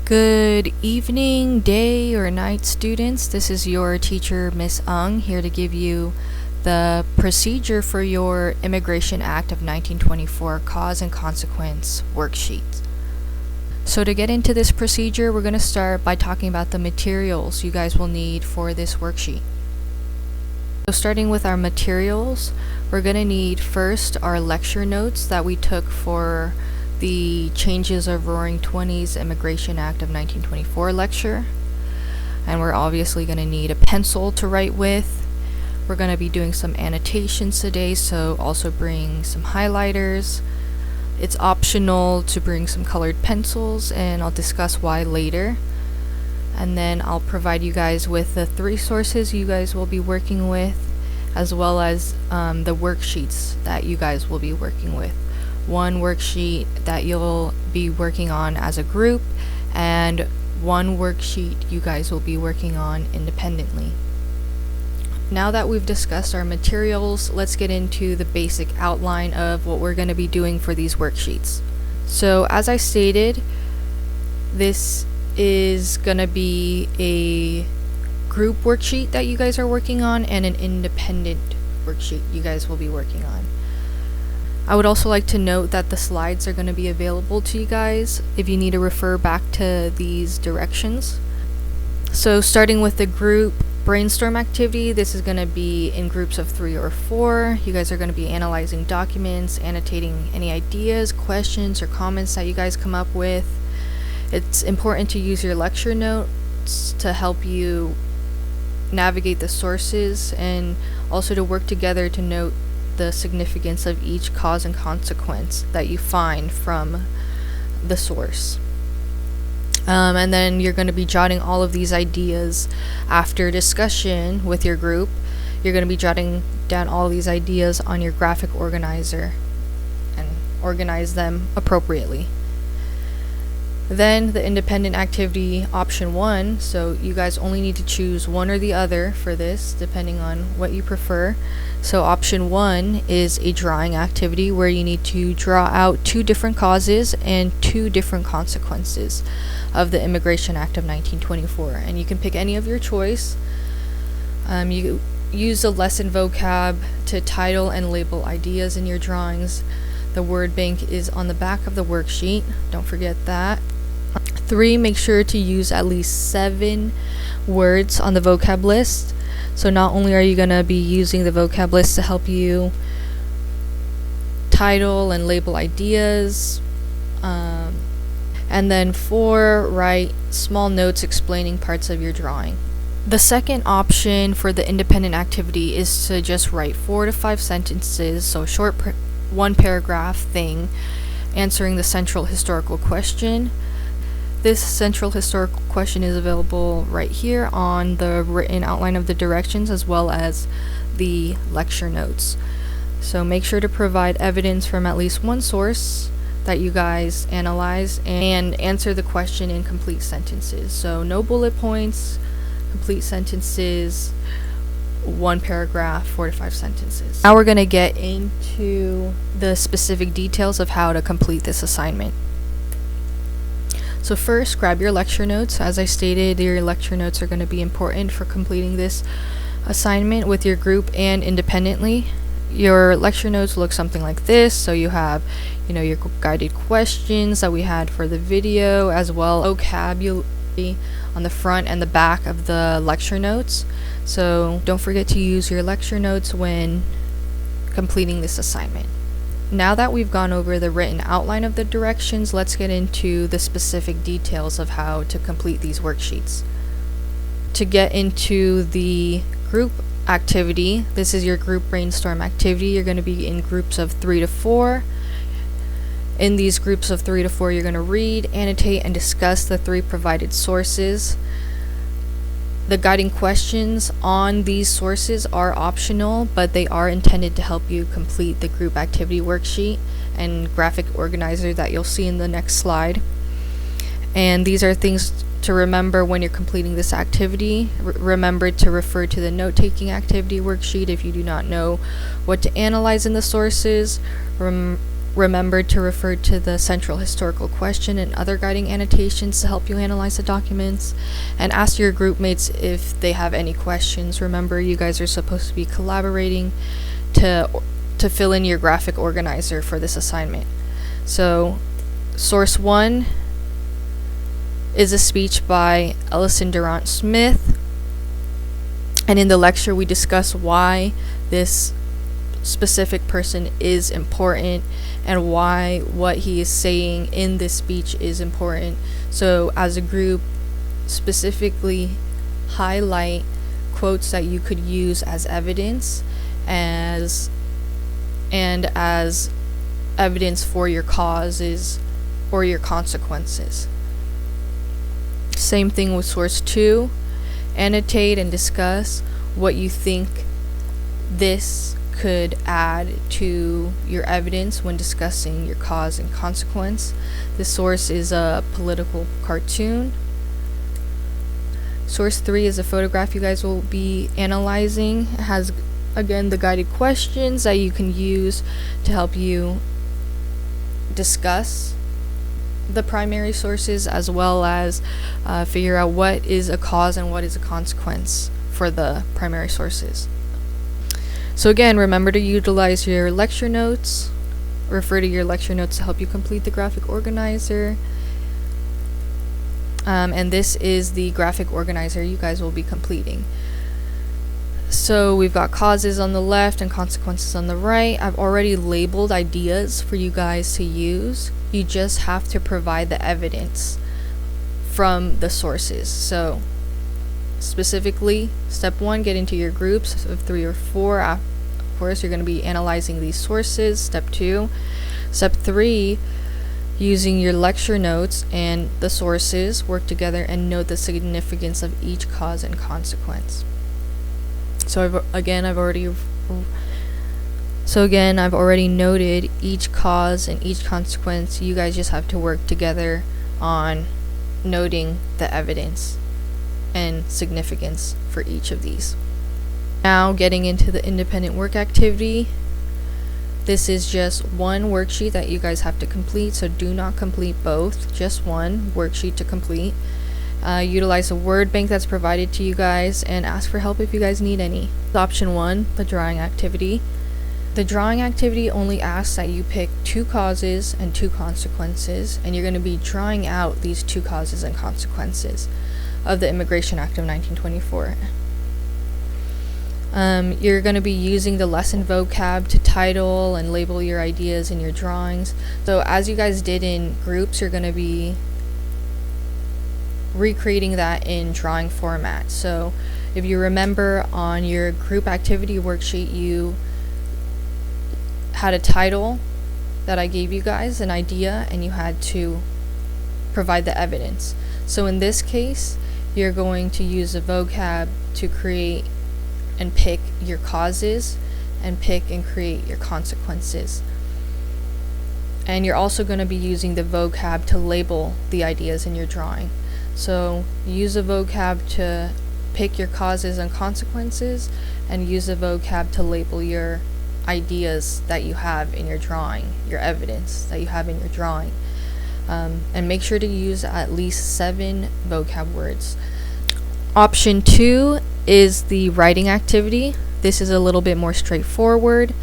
Good evening, day, or night, students. This is your teacher, Miss Ung, here to give you the procedure for your Immigration Act of 1924 Cause and Consequence worksheet. So to get into this procedure, we're going to start by talking about the materials you guys will need for this worksheet. So starting with our materials, we're going to need first our lecture notes that we took for the Changes of Roaring Twenties Immigration Act of 1924 lecture. And we're obviously going to need a pencil to write with. We're going to be doing some annotations today, so also bring some highlighters. It's optional to bring some colored pencils, and I'll discuss why later. And then I'll provide you guys with the 3 sources you guys will be working with, as well as the worksheets that you guys will be working with. One worksheet that you'll be working on as a group, and one worksheet you guys will be working on independently. Now that we've discussed our materials, let's get into the basic outline of what we're going to be doing for these worksheets. So as I stated, this is going to be a group worksheet that you guys are working on and an independent worksheet you guys will be working on. I would also like to note that the slides are going to be available to you guys if you need to refer back to these directions. So starting with the group brainstorm activity, this is going to be in groups of 3 or 4. You guys are going to be analyzing documents, annotating any ideas, questions, or comments that you guys come up with. It's important to use your lecture notes to help you navigate the sources, and also to work together to note the significance of each cause and consequence that you find from the source. And then you're going to be jotting all of these ideas after discussion with your group. You're going to be jotting down all these ideas on your graphic organizer and organize them appropriately. Then the independent activity option 1, so you guys only need to choose one or the other for this, depending on what you prefer. So option 1 is a drawing activity where you need to draw out 2 different causes and 2 different consequences of the Immigration Act of 1924, and you can pick any of your choice. You use the lesson vocab to title and label ideas in your drawings. The word bank is on the back of the worksheet, don't forget that. 3, make sure to use at least 7 words on the vocab list. So not only are you going to be using the vocab list to help you title and label ideas, and then 4, write small notes explaining parts of your drawing. The second option for the independent activity is to just write 4 to 5 sentences, so short 1 paragraph thing, answering the central historical question. This central historical question is available right here on the written outline of the directions, as well as the lecture notes. So make sure to provide evidence from at least one source that you guys analyze, and answer the question in complete sentences. So no bullet points, complete sentences, 1 paragraph, 4 to 5 sentences. Now we're going to get into the specific details of how to complete this assignment. So first, grab your lecture notes. As I stated, your lecture notes are going to be important for completing this assignment with your group and independently. Your lecture notes look something like this. So you have, your guided questions that we had for the video, as well as vocabulary on the front and the back of the lecture notes. So don't forget to use your lecture notes when completing this assignment. Now that we've gone over the written outline of the directions, let's get into the specific details of how to complete these worksheets. To get into the group activity, this is your group brainstorm activity. You're going to be in groups of 3 to 4. In these groups of 3 to 4, you're going to read, annotate, and discuss the 3 provided sources. The guiding questions on these sources are optional, but they are intended to help you complete the group activity worksheet and graphic organizer that you'll see in the next slide. And these are things to remember when you're completing this activity. Remember to refer to the note-taking activity worksheet if you do not know what to analyze in the sources. Remember to refer to the central historical question and other guiding annotations to help you analyze the documents, and ask your group mates if they have any questions. Remember, you guys are supposed to be collaborating to fill in your graphic organizer for this assignment. So, source 1 is a speech by Ellison Durant Smith, and in the lecture we discuss why this specific person is important and why what he is saying in this speech is important. So as a group, specifically highlight quotes that you could use as evidence as evidence for your causes or your consequences. Same thing with source 2. Annotate and discuss what you think this could add to your evidence when discussing your cause and consequence. This source is a political cartoon. Source 3 is a photograph you guys will be analyzing. It has, again, the guided questions that you can use to help you discuss the primary sources, as well as figure out what is a cause and what is a consequence for the primary sources. So again, remember to utilize your lecture notes. Refer to your lecture notes to help you complete the graphic organizer. And this is the graphic organizer you guys will be completing. So we've got causes on the left and consequences on the right. I've already labeled ideas for you guys to use. You just have to provide the evidence from the sources. So specifically, step 1, get into your groups of 3 or 4. Of course, you're going to be analyzing these sources. Step 2. Step 3, using your lecture notes and the sources, work together and note the significance of each cause and consequence. So I've already noted each cause and each consequence. You guys just have to work together on noting the evidence and significance for each of these. Now, getting into the independent work activity. This is just one worksheet that you guys have to complete, so do not complete both, just one worksheet to complete. Utilize a word bank that's provided to you guys and ask for help if you guys need any. Option 1, the drawing activity. The drawing activity only asks that you pick 2 causes and 2 consequences, and you're going to be drawing out these 2 causes and consequences of the Immigration Act of 1924. You're going to be using the lesson vocab to title and label your ideas in your drawings. So as you guys did in groups, you're going to be recreating that in drawing format. So if you remember, on your group activity worksheet, you had a title that I gave you guys, an idea, and you had to provide the evidence. So in this case, you're going to use a vocab to create and pick your causes and pick and create your consequences. And you're also going to be using the vocab to label the ideas in your drawing. So use a vocab to pick your causes and consequences, and use a vocab to label your ideas that you have in your drawing, your evidence that you have in your drawing. And make sure to use at least 7 vocab words. Option 2 is the writing activity. This is a little bit more straightforward.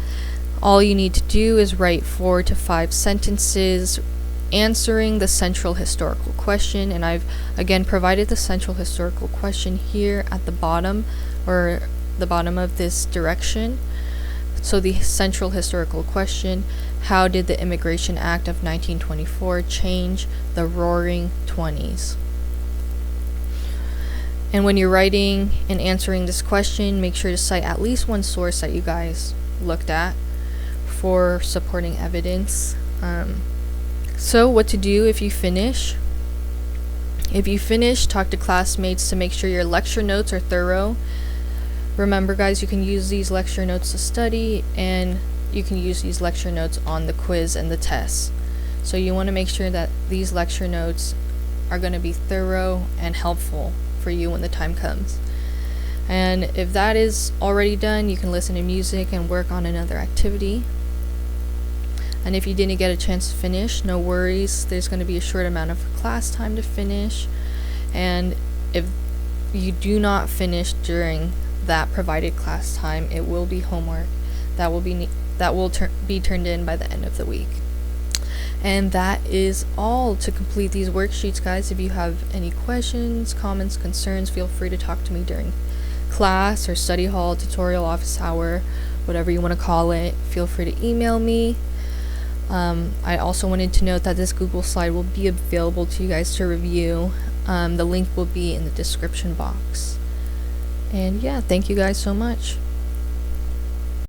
All you need to do is write 4 to 5 sentences answering the central historical question, and I've again provided the central historical question here at the bottom, or the bottom of this direction. So the central historical question: how did the Immigration Act of 1924 change the Roaring '20s? And when you're writing and answering this question, make sure to cite at least one source that you guys looked at for supporting evidence. So what to do if you finish? If you finish, talk to classmates to make sure your lecture notes are thorough. Remember, guys, you can use these lecture notes to study, and you can use these lecture notes on the quiz and the tests. So you want to make sure that these lecture notes are going to be thorough and helpful for you when the time comes. And if that is already done, you can listen to music and work on another activity. And if you didn't get a chance to finish, no worries. There's going to be a short amount of class time to finish. And if you do not finish during that provided class time, it will be homework that will be turned in by the end of the week. And that is all to complete these worksheets, guys. If you have any questions, comments, concerns, feel free to talk to me during class or study hall, tutorial, office hour, whatever you want to call it. Feel free to email me. I also wanted to note that this Google slide will be available to you guys to review. The link will be in the description box. And yeah, thank you guys so much.